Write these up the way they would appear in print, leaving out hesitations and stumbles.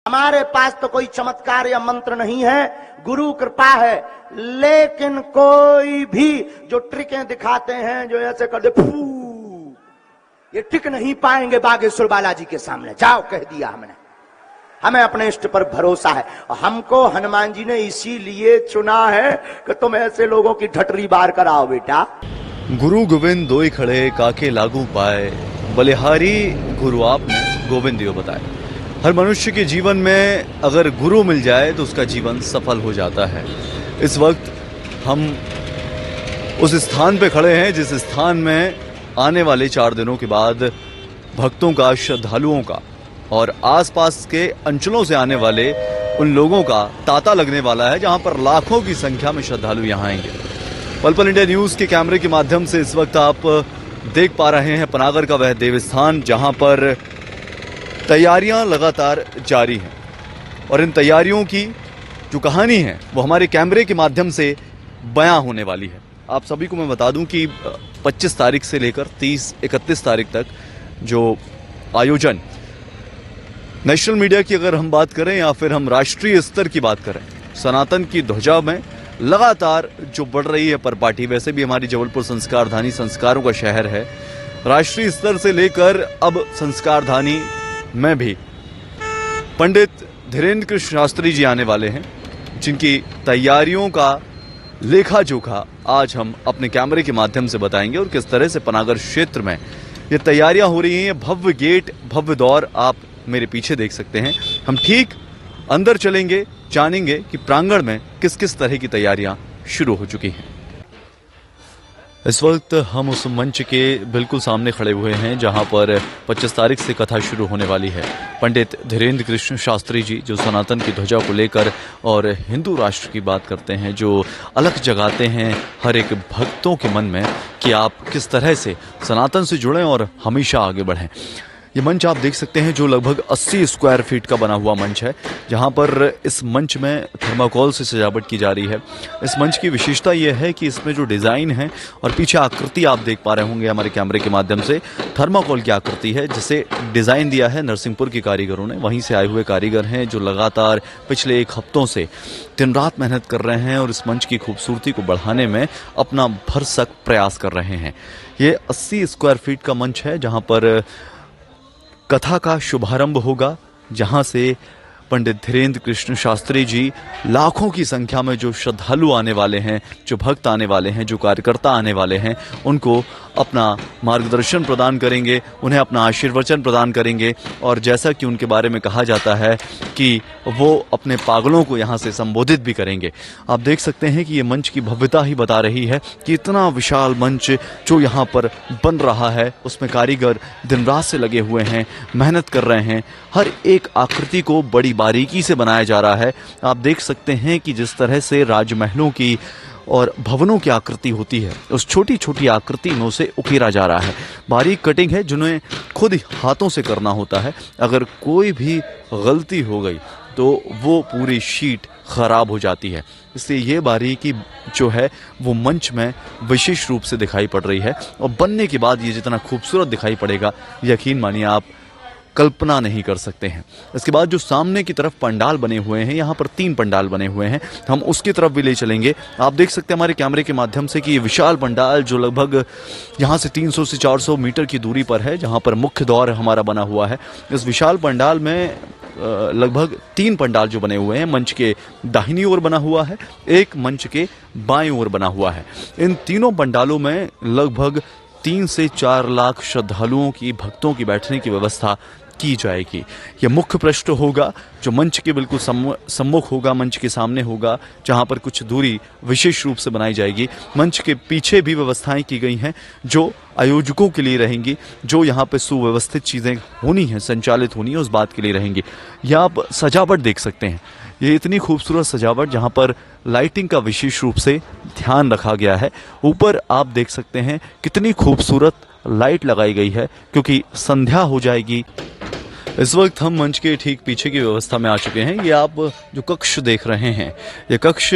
हमारे पास तो कोई चमत्कार या मंत्र नहीं है, गुरु कृपा है। लेकिन कोई भी जो ट्रिकें दिखाते हैं, जो ऐसे कर दे फू, ये टिक नहीं पाएंगे बागेश्वर बालाजी के सामने। जाओ, कह दिया हमने। हमें अपने इष्ट पर भरोसा है और हमको हनुमान जी ने इसीलिए चुना है कि तुम ऐसे लोगों की ढटरी बार कराओ बेटा। गुरु गोविंद दोई खड़े काके लागू पाए, बलिहारी गुरु आपने गोविंद दियो बताए। हर मनुष्य के जीवन में अगर गुरु मिल जाए तो उसका जीवन सफल हो जाता है। इस वक्त हम उस स्थान पे खड़े हैं जिस स्थान में आने वाले 4 दिनों के बाद भक्तों का, श्रद्धालुओं का और आसपास के अंचलों से आने वाले उन लोगों का तांता लगने वाला है, जहां पर लाखों की संख्या में श्रद्धालु यहां आएंगे। पल पल इंडिया न्यूज के कैमरे के माध्यम से इस वक्त आप देख पा रहे हैं पनागर का वह देवस्थान जहां पर तैयारियां लगातार जारी हैं और इन तैयारियों की जो कहानी है वो हमारे कैमरे के माध्यम से बयां होने वाली है। आप सभी को मैं बता दूं कि 25 तारीख से लेकर 30-31 तारीख तक जो आयोजन नेशनल मीडिया की अगर हम बात करें या फिर हम राष्ट्रीय स्तर की बात करें, सनातन की ध्वजा में लगातार जो बढ़ रही है परपाटी, वैसे भी हमारी जबलपुर संस्कारधानी संस्कारों का शहर है। राष्ट्रीय स्तर से लेकर अब संस्कारधानी में भी पंडित धीरेन्द्र कृष्ण शास्त्री जी आने वाले हैं, जिनकी तैयारियों का लेखा जोखा आज हम अपने कैमरे के माध्यम से बताएंगे और किस तरह से पनागर क्षेत्र में ये तैयारियां हो रही हैं। भव्य गेट, भव्य दौर आप मेरे पीछे देख सकते हैं। हम ठीक अंदर चलेंगे, जानेंगे कि प्रांगण में किस किस तरह की तैयारियां शुरू हो चुकी हैं। इस वक्त हम उस मंच के बिल्कुल सामने खड़े हुए हैं जहां पर 25 तारीख से कथा शुरू होने वाली है। पंडित धीरेन्द्र कृष्ण शास्त्री जी जो सनातन की ध्वजा को लेकर और हिंदू राष्ट्र की बात करते हैं, जो अलग जगाते हैं हर एक भक्तों के मन में कि आप किस तरह से सनातन से जुड़ें और हमेशा आगे बढ़ें। ये मंच आप देख सकते हैं जो लगभग 80 स्क्वायर फीट का बना हुआ मंच है, जहां पर इस मंच में थर्माकोल से सजावट की जा रही है। इस मंच की विशेषता यह है कि इसमें जो डिज़ाइन है और पीछे आकृति आप देख पा रहे होंगे हमारे कैमरे के माध्यम से, थर्माकोल की आकृति है जिसे डिज़ाइन दिया है नरसिंहपुर के कारीगरों ने। वहीं से आए हुए कारीगर हैं जो लगातार पिछले 1 हफ्तों से दिन रात मेहनत कर रहे हैं और इस मंच की खूबसूरती को बढ़ाने में अपना भरसक प्रयास कर रहे हैं। ये 80 स्क्वायर फीट का मंच है जहाँ पर कथा का शुभारंभ होगा, जहां से पंडित धीरेन्द्र कृष्ण शास्त्री जी लाखों की संख्या में जो श्रद्धालु आने वाले हैं, जो भक्त आने वाले हैं, जो कार्यकर्ता आने वाले हैं, उनको अपना मार्गदर्शन प्रदान करेंगे, उन्हें अपना आशीर्वचन प्रदान करेंगे। और जैसा कि उनके बारे में कहा जाता है कि वो अपने पागलों को यहाँ से संबोधित भी करेंगे। आप देख सकते हैं कि ये मंच की भव्यता ही बता रही है कि इतना विशाल मंच जो यहाँ पर बन रहा है, उसमें कारीगर दिन रात से लगे हुए हैं, मेहनत कर रहे हैं। हर एक आकृति को बड़ी बारीकी से बनाया जा रहा है। आप देख सकते हैं कि जिस तरह से राजमहलों की और भवनों की आकृति होती है, उस छोटी छोटी आकृति में उसे उकेरा जा रहा है। बारीक कटिंग है जिन्हें खुद हाथों से करना होता है। अगर कोई भी गलती हो गई तो वो पूरी शीट खराब हो जाती है। इसलिए ये बारीकी जो है वो मंच में विशेष रूप से दिखाई पड़ रही है और बनने के बाद ये जितना खूबसूरत दिखाई पड़ेगा, यकीन मानिए आप कल्पना नहीं कर सकते हैं। इसके बाद जो सामने की तरफ पंडाल बने हुए हैं, यहाँ पर 3 पंडाल बने हुए हैं, हम उसकी तरफ भी ले चलेंगे। आप देख सकते हैं हमारे कैमरे के माध्यम से कि ये विशाल पंडाल जो लगभग यहाँ से 300 से 400 मीटर की दूरी पर है, जहाँ पर मुख्य द्वार हमारा बना हुआ है। इस विशाल पंडाल में लगभग 3 पंडाल जो बने हुए हैं, मंच के दाहिनी ओर बना हुआ है, एक मंच के बाईं ओर बना हुआ है। इन तीनों पंडालों में लगभग 3 से 4 लाख श्रद्धालुओं की, भक्तों की बैठने की व्यवस्था की जाएगी। यह मुख्य पृष्ठ होगा जो मंच के बिल्कुल सम्मुख होगा, मंच के सामने होगा, जहां पर कुछ दूरी विशेष रूप से बनाई जाएगी। मंच के पीछे भी व्यवस्थाएं की गई हैं जो आयोजकों के लिए रहेंगी, जो यहाँ पे सुव्यवस्थित चीज़ें होनी हैं, संचालित होनी है, उस बात के लिए रहेंगी। यह आप सजावट देख सकते हैं, ये इतनी खूबसूरत सजावट जहाँ पर लाइटिंग का विशेष रूप से ध्यान रखा गया है। ऊपर आप देख सकते हैं कितनी खूबसूरत लाइट लगाई गई है क्योंकि संध्या हो जाएगी। इस वक्त हम मंच के ठीक पीछे की व्यवस्था में आ चुके हैं। ये आप जो कक्ष देख रहे हैं, ये कक्ष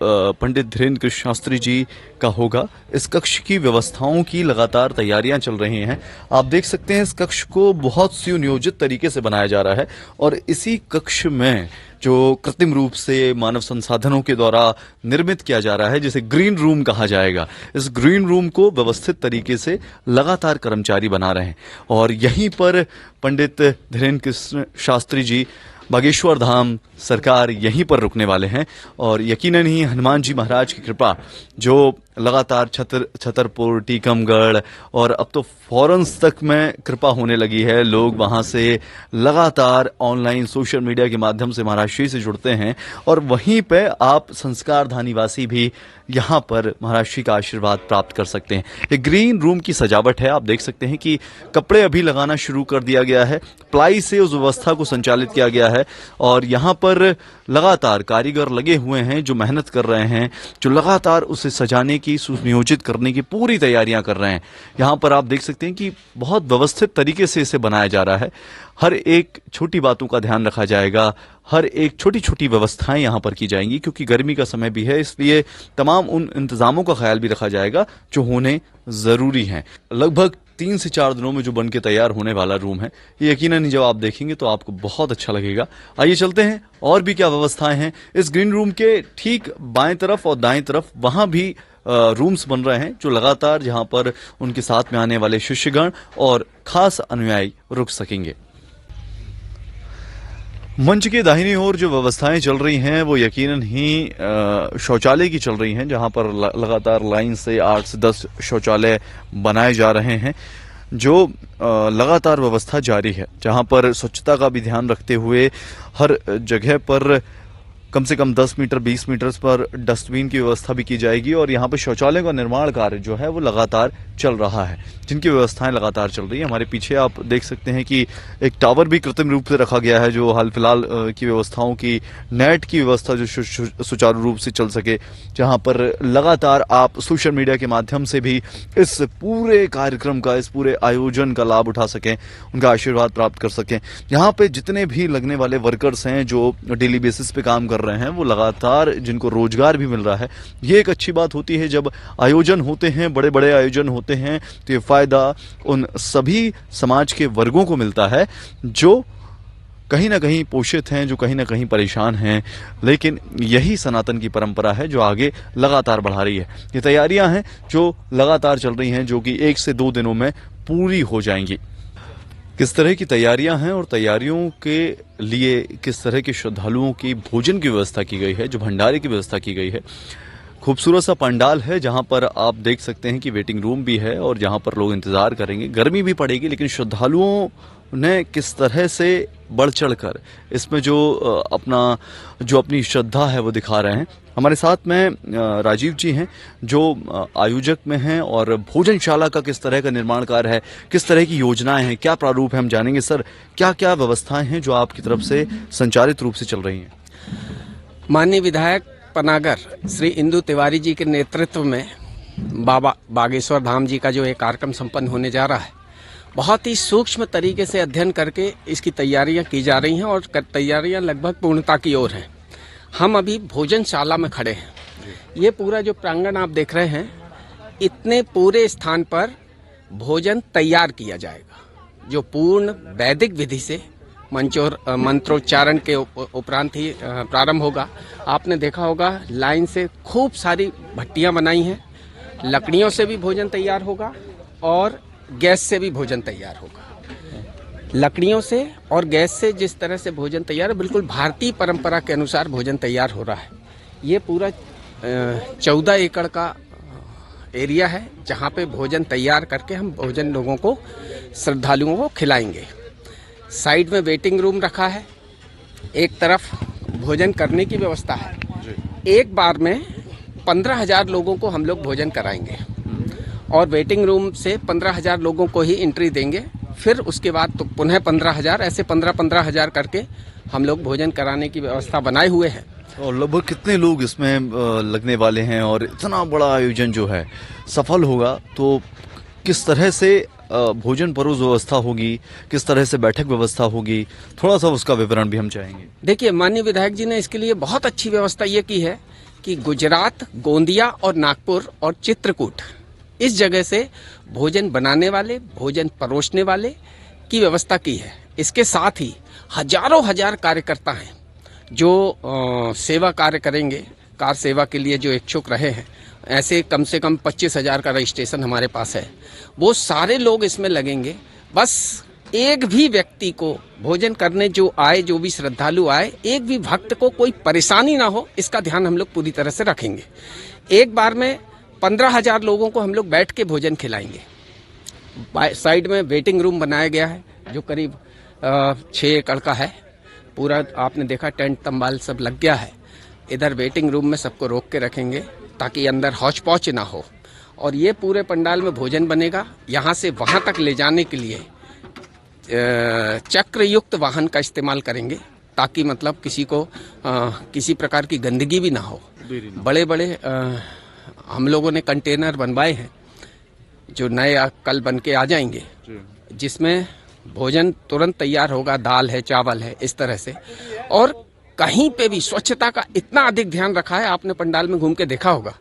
पंडित धीरेन्द्र कृष्ण शास्त्री जी का होगा। इस कक्ष की व्यवस्थाओं की लगातार तैयारियां चल रही हैं। आप देख सकते हैं इस कक्ष को बहुत सुनियोजित तरीके से बनाया जा रहा है और इसी कक्ष में जो कृत्रिम रूप से मानव संसाधनों के द्वारा निर्मित किया जा रहा है, जिसे ग्रीन रूम कहा जाएगा, इस ग्रीन रूम को व्यवस्थित तरीके से लगातार कर्मचारी बना रहे हैं और यहीं पर पंडित धीरेन्द्र कृष्ण शास्त्री जी बागेश्वर धाम सरकार यहीं पर रुकने वाले हैं और यकीनन ही हनुमान जी महाराज की कृपा जो लगातार छतरपुर, टीकमगढ़ और अब तो फॉरेंस तक में कृपा होने लगी है। लोग वहां से लगातार ऑनलाइन सोशल मीडिया के माध्यम से महाराष्ट्र से जुड़ते हैं और वहीं पे आप संस्कारधानी वासी भी यहाँ पर महाराष्ट्र का आशीर्वाद प्राप्त कर सकते हैं। ये ग्रीन रूम की सजावट है। आप देख सकते हैं कि कपड़े अभी लगाना शुरू कर दिया गया है, प्लाई से उस व्यवस्था को संचालित किया गया है और यहाँ पर लगातार कारीगर लगे हुए हैं जो मेहनत कर रहे हैं, जो लगातार उसे सजाने की, सुनियोजित करने की पूरी तैयारियां कर रहे हैं। यहाँ पर आप देख सकते हैं कि बहुत व्यवस्थित तरीके से इसे बनाया जा रहा है। हर एक छोटी बातों का ध्यान रखा जाएगा, हर एक छोटी छोटी व्यवस्थाएं यहाँ पर की जाएंगी क्योंकि गर्मी का समय भी है, इसलिए तमाम उन इंतजामों का ख्याल भी रखा जाएगा जो होने जरूरी हैं। लगभग 3 से 4 दिनों में जो बन के तैयार होने वाला रूम है, ये यकीनन जब आप देखेंगे तो आपको बहुत अच्छा लगेगा। आइए चलते हैं और भी क्या व्यवस्थाएं हैं इस ग्रीन रूम के ठीक बाएं तरफ और दाएं तरफ। वहां भी रूम्स बन रहे हैं जो लगातार जहां पर उनके साथ में आने वाले शिष्यगण और खास अनुयायी रुक सकेंगे। मंच के दाहिनी ओर जो व्यवस्थाएं चल रही हैं वो यकीनन ही शौचालय की चल रही हैं, जहां पर लगातार लाइन से 8 से 10 शौचालय बनाए जा रहे हैं, जो लगातार व्यवस्था जारी है, जहां पर स्वच्छता का भी ध्यान रखते हुए हर जगह पर कम से कम 10 मीटर 20 मीटर पर डस्टबिन की व्यवस्था भी की जाएगी और यहाँ पर शौचालय का निर्माण कार्य जो है वो लगातार चल रहा है, जिनकी व्यवस्थाएं लगातार चल रही है। हमारे पीछे आप देख सकते हैं कि एक टावर भी कृत्रिम रूप से रखा गया है जो हाल फिलहाल की व्यवस्थाओं की नेट की व्यवस्था जो सुचारू रूप से चल सके, जहां पर लगातार आप सोशल मीडिया के माध्यम से भी इस पूरे कार्यक्रम का, इस पूरे आयोजन का लाभ उठा सकें, उनका आशीर्वाद प्राप्त कर सकें। यहाँ पे जितने भी लगने वाले वर्कर्स हैं जो डेली बेसिस पे काम कर रहे हैं, वो लगातार जिनको रोजगार भी मिल रहा है, ये एक अच्छी बात होती है। जब आयोजन होते हैं, बड़े बड़े आयोजन होते हैं, तो ये फायदा उन सभी समाज के वर्गों को मिलता है जो कहीं ना कहीं पोषित हैं, जो कहीं ना कहीं परेशान हैं, लेकिन यही सनातन की परंपरा है जो आगे लगातार बढ़ा रही है। ये तैयारियां हैं जो लगातार चल रही हैं, जो कि 1 से 2 दिनों में पूरी हो जाएंगी। किस तरह की तैयारियां हैं और तैयारियों के लिए किस तरह के श्रद्धालुओं की भोजन की व्यवस्था की गई है, जो भंडारे की व्यवस्था की गई है। खूबसूरत सा पंडाल है जहां पर आप देख सकते हैं कि वेटिंग रूम भी है और जहां पर लोग इंतजार करेंगे। गर्मी भी पड़ेगी, लेकिन श्रद्धालुओं ने किस तरह से बढ़ चढ़कर इसमें जो अपनी श्रद्धा है वो दिखा रहे हैं। हमारे साथ में राजीव जी हैं जो आयोजक में हैं और भोजनशाला का किस तरह का निर्माण कार्य है, किस तरह की योजनाएं हैं, क्या प्रारूप है, हम जानेंगे। सर, क्या क्या व्यवस्थाएं हैं जो आपकी तरफ से संचालित रूप से चल रही हैं? माननीय विधायक पनागर श्री इंदु तिवारी जी के नेतृत्व में बाबा बागेश्वर धाम जी का जो एक कार्यक्रम संपन्न होने जा रहा है, बहुत ही सूक्ष्म तरीके से अध्ययन करके इसकी तैयारियां की जा रही हैं और तैयारियां लगभग पूर्णता की ओर हैं। हम अभी भोजनशाला में खड़े हैं। ये पूरा जो प्रांगण आप देख रहे हैं, इतने पूरे स्थान पर भोजन तैयार किया जाएगा, जो पूर्ण वैदिक विधि से मंत्रोच्चारण के उपरांत ही प्रारंभ होगा। आपने देखा होगा लाइन से खूब सारी भट्टियां बनाई हैं, लकड़ियों से भी भोजन तैयार होगा और गैस से भी भोजन तैयार होगा। लकड़ियों से और गैस से जिस तरह से भोजन तैयार है, बिल्कुल भारतीय परंपरा के अनुसार भोजन तैयार हो रहा है। ये पूरा 14 एकड़ का एरिया है जहाँ पे भोजन तैयार करके हम भोजन लोगों को, श्रद्धालुओं को खिलाएंगे। साइड में वेटिंग रूम रखा है, एक तरफ भोजन करने की व्यवस्था है। एक बार में 15,000 लोगों को हम लोग भोजन कराएंगे और वेटिंग रूम से 15,000 लोगों को ही एंट्री देंगे। फिर उसके बाद तो पुनः 15,000, ऐसे 15,000 करके हम लोग भोजन कराने की व्यवस्था बनाए हुए हैं। और लगभग कितने लोग इसमें लगने वाले हैं और इतना बड़ा आयोजन जो है सफल होगा तो किस तरह से भोजन परोस व्यवस्था होगी, किस तरह से बैठक व्यवस्था होगी, थोड़ा सा उसका विवरण भी हम चाहेंगे। देखिए, माननीय विधायक जी ने इसके लिए बहुत अच्छी व्यवस्था ये की है कि गुजरात, गोंदिया और नागपुर और चित्रकूट इस जगह से भोजन बनाने वाले, भोजन परोसने वाले की व्यवस्था की है। इसके साथ ही हजारों हजार कार्यकर्ता हैं जो सेवा कार्य करेंगे, कार सेवा के लिए जो इच्छुक रहे हैं। ऐसे कम से कम 25,000 का रजिस्ट्रेशन हमारे पास है। वो सारे लोग इसमें लगेंगे। बस एक भी व्यक्ति को भोजन करने जो आए, जो भी श्रद्धालु आए, एक भी भक्त को कोई परेशानी ना हो, इसका ध्यान हम लोग पूरी तरह से रखेंगे। एक बार में 15,000 लोगों को हम लोग बैठ के भोजन खिलाएंगे। साइड में वेटिंग रूम बनाया गया है जो करीब 6 एकड़ का है। पूरा आपने देखा टेंट तंबाल सब लग गया है। इधर वेटिंग रूम में सबको रोक के रखेंगे ताकि अंदर हौच पौच ना हो। और ये पूरे पंडाल में भोजन बनेगा। यहाँ से वहाँ तक ले जाने के लिए चक्रयुक्त वाहन का इस्तेमाल करेंगे ताकि मतलब किसी को किसी प्रकार की गंदगी भी ना हो। बड़े बड़े हम लोगों ने कंटेनर बनवाए हैं जो नए कल बन के आ जाएंगे, जिसमें भोजन तुरंत तैयार होगा। दाल है, चावल है, इस तरह से। और कहीं पे भी स्वच्छता का इतना अधिक ध्यान रखा है, आपने पंडाल में घूम के देखा होगा।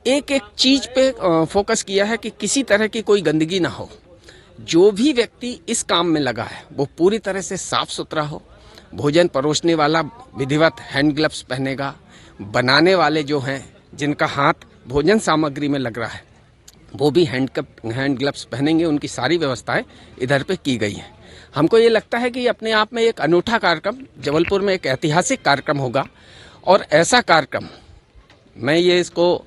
एक एक चीज पे फोकस किया है कि किसी तरह की कोई गंदगी ना हो। जो भी व्यक्ति इस काम में लगा है वो पूरी तरह से साफ सुथरा हो। भोजन परोसने वाला विधिवत हैंड ग्लव्स पहनेगा। बनाने वाले जो हैं, जिनका हाथ भोजन सामग्री में लग रहा है, वो भी हैंड ग्लव्स पहनेंगे। उनकी सारी व्यवस्थाएं इधर पे की गई हैं। हमको ये लगता है कि ये अपने आप में एक अनूठा कार्यक्रम, जबलपुर में एक ऐतिहासिक कार्यक्रम होगा। और ऐसा कार्यक्रम, मैं ये इसको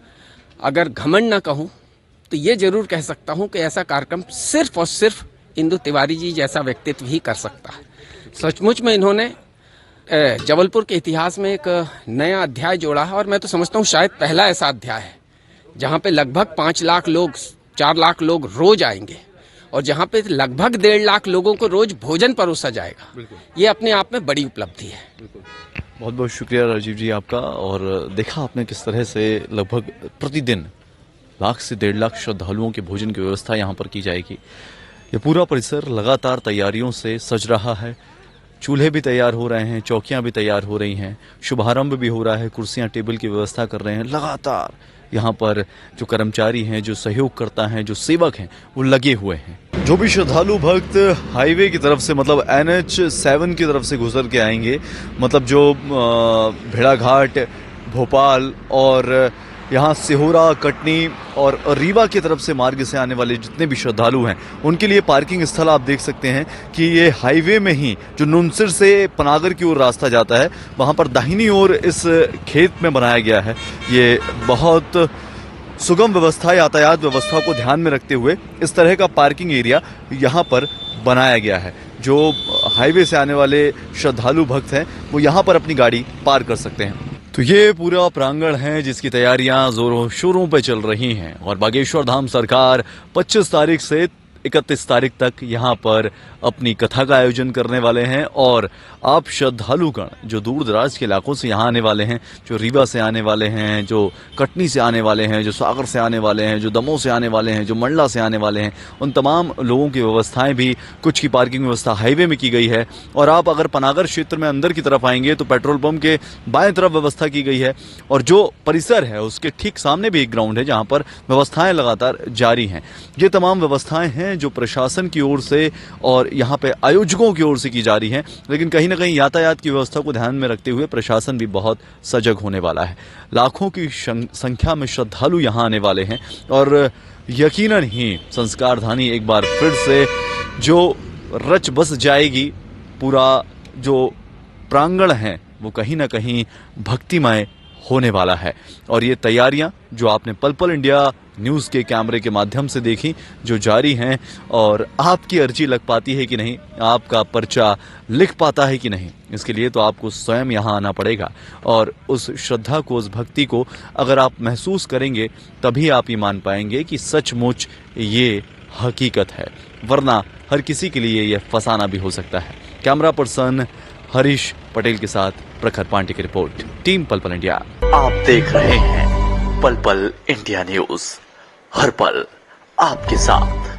अगर घमंड ना कहूँ तो ये जरूर कह सकता हूँ कि ऐसा कार्यक्रम सिर्फ और सिर्फ इंदु तिवारी जी जैसा व्यक्तित्व ही कर सकता है। सचमुच में इन्होंने जबलपुर के इतिहास में एक नया अध्याय जोड़ा है। और मैं तो समझता हूँ शायद पहला ऐसा अध्याय है जहाँ पे लगभग 5 लाख लोग, 4 लाख लोग रोज आएंगे और जहाँ पे लगभग 1.5 लाख लोगों को रोज भोजन परोसा जाएगा। ये अपने आप में बड़ी उपलब्धि है। बहुत बहुत शुक्रिया राजीव जी आपका। और देखा आपने किस तरह से लगभग प्रतिदिन 1 लाख से 1.5 लाख श्रद्धालुओं के भोजन की व्यवस्था यहाँ पर की जाएगी। ये पूरा परिसर लगातार तैयारियों से सज रहा है। चूल्हे भी तैयार हो रहे हैं, चौकियां भी तैयार हो रही हैं, शुभारंभ भी हो रहा है, कुर्सियां टेबल की व्यवस्था कर रहे हैं। लगातार यहाँ पर जो कर्मचारी हैं, जो सहयोगकर्ता हैं, जो सेवक हैं, वो लगे हुए हैं। जो भी श्रद्धालु भक्त हाईवे की तरफ से, मतलब NH7 की तरफ से गुजर के आएंगे, मतलब जो भेड़ाघाट, भोपाल और यहाँ सिहोरा, कटनी और रीवा की तरफ से मार्ग से आने वाले जितने भी श्रद्धालु हैं, उनके लिए पार्किंग स्थल आप देख सकते हैं कि ये हाईवे में ही जो नुनसिर से पनागर की ओर रास्ता जाता है, वहाँ पर दाहिनी ओर इस खेत में बनाया गया है। ये बहुत सुगम व्यवस्था, यातायात व्यवस्था को ध्यान में रखते हुए इस तरह का पार्किंग एरिया यहाँ पर बनाया गया है। जो हाईवे से आने वाले श्रद्धालु भक्त हैं वो यहाँ पर अपनी गाड़ी पार्क कर सकते हैं। तो ये पूरा प्रांगण है जिसकी तैयारियां जोरों शोरों पे चल रही हैं। और बागेश्वर धाम सरकार 25 तारीख से 31 तारीख तक यहाँ पर अपनी कथा का आयोजन करने वाले हैं। और आप श्रद्धालुगण जो दूर दराज के इलाकों से यहाँ आने वाले हैं, जो रीवा से आने वाले हैं, जो कटनी से आने वाले हैं, जो सागर से आने वाले हैं, जो दमोह से आने वाले हैं, जो मंडला से आने वाले हैं, उन तमाम लोगों की व्यवस्थाएं भी, कुछ की पार्किंग व्यवस्था हाईवे में की गई है। और आप अगर पनागर क्षेत्र में अंदर की तरफ आएंगे तो पेट्रोल पंप के बाएं तरफ व्यवस्था की गई है। और जो परिसर है उसके ठीक सामने भी एक ग्राउंड है जहाँ पर व्यवस्थाएं लगातार जारी हैं। ये तमाम व्यवस्थाएं हैं जो प्रशासन की ओर से और यहाँ पे आयोजकों की ओर से की जा रही हैं। लेकिन कहीं ना कहीं यातायात की व्यवस्था को ध्यान में रखते हुए प्रशासन भी बहुत सजग होने वाला है। लाखों की संख्या में श्रद्धालु यहाँ आने वाले हैं और यकीनन ही संस्कार धानी एक बार फिर से जो रच बस जाएगी। पूरा जो प्रांगण है वो कहीं ना कहीं भक्तिमय होने वाला है। और ये तैयारियां जो आपने पल पल इंडिया न्यूज़ के कैमरे के माध्यम से देखी, जो जारी हैं, और आपकी अर्जी लग पाती है कि नहीं, आपका पर्चा लिख पाता है कि नहीं, इसके लिए तो आपको स्वयं यहाँ आना पड़ेगा। और उस श्रद्धा को, उस भक्ति को अगर आप महसूस करेंगे तभी आप ये मान पाएंगे कि सचमुच ये हकीकत है, वरना हर किसी के लिए यह फसाना भी हो सकता है। कैमरा पर्सन हरीश पटेल के साथ प्रखर पांडे की रिपोर्ट, टीम पल पल इंडिया। आप देख रहे हैं पल पल इंडिया न्यूज, हर पल आपके साथ।